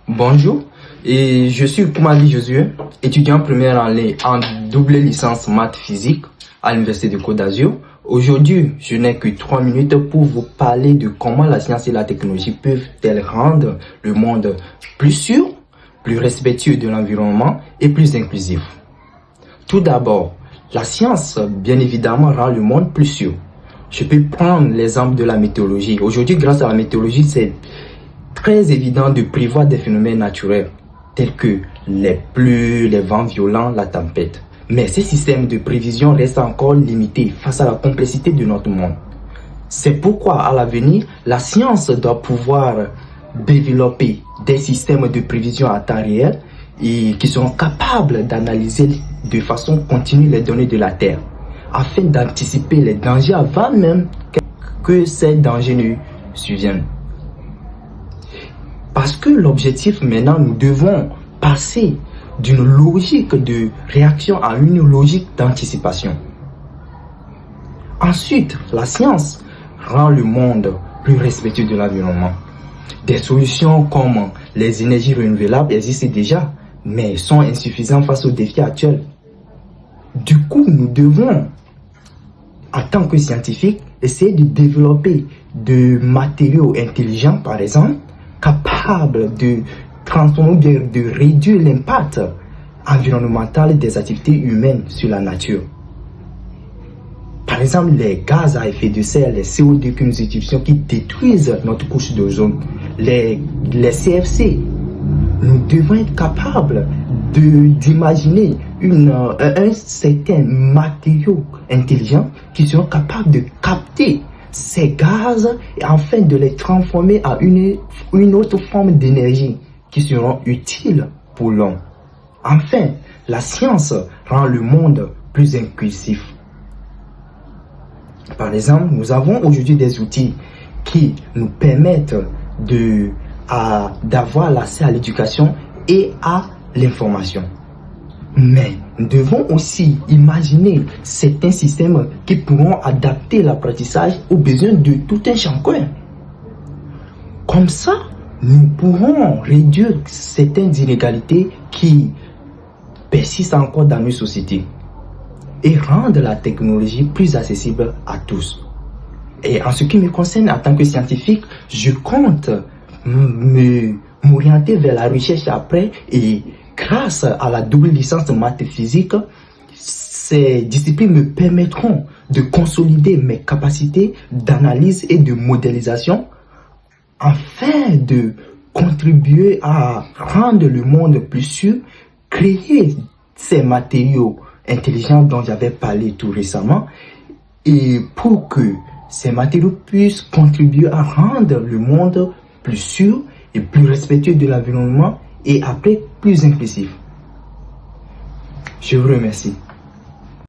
Bonjour, et je suis Koumali Josué, étudiant première année en double licence maths physique à l'Université de Côte d'Azur. Aujourd'hui, je n'ai que 3 minutes pour vous parler de comment la science et la technologie peuvent-elles rendre le monde plus sûr, plus respectueux de l'environnement et plus inclusif. Tout d'abord, la science, bien évidemment, rend le monde plus sûr. Je peux prendre l'exemple de la météorologie. Aujourd'hui, grâce à la météorologie, c'est très évident de prévoir des phénomènes naturels tels que les pluies, les vents violents, la tempête. Mais ces systèmes de prévision restent encore limités face à la complexité de notre monde. C'est pourquoi à l'avenir, la science doit pouvoir développer des systèmes de prévision à temps réel et qui seront capables d'analyser de façon continue les données de la Terre afin d'anticiper les dangers avant même que ces dangers ne surviennent. Parce que l'objectif maintenant, nous devons passer d'une logique de réaction à une logique d'anticipation. Ensuite, la science rend le monde plus respectueux de l'environnement. Des solutions comme les énergies renouvelables existent déjà, mais sont insuffisantes face aux défis actuels. Du coup, nous devons, en tant que scientifiques, essayer de développer de matériaux intelligents, par exemple, capables de transformer, de réduire l'impact environnemental des activités humaines sur la nature. Par exemple, les gaz à effet de serre, les CO2 que nous utilisons qui détruisent notre couche d'ozone, les CFC. Nous devons être capables d'imaginer un certain matériau intelligent qui seront capables de capter ces gaz afin de les transformer à une autre forme d'énergie qui seront utiles pour l'homme. Enfin, la science rend le monde plus inclusif. Par exemple, nous avons aujourd'hui des outils qui nous permettent d'avoir l'accès à l'éducation et à l'information. Mais nous devons aussi imaginer certains systèmes qui pourront adapter l'apprentissage aux besoins de tout un chacun. Comme ça, nous pourrons réduire certaines inégalités qui persistent encore dans nos sociétés et rendre la technologie plus accessible à tous. Et en ce qui me concerne, en tant que scientifique, je compte m'orienter vers la recherche après et grâce à la double licence maths physique, ces disciplines me permettront de consolider mes capacités d'analyse et de modélisation afin de contribuer à rendre le monde plus sûr, créer ces matériaux intelligents dont j'avais parlé tout récemment et pour que ces matériaux puissent contribuer à rendre le monde plus sûr et plus respectueux de l'environnement et après plus inclusif. Je vous remercie.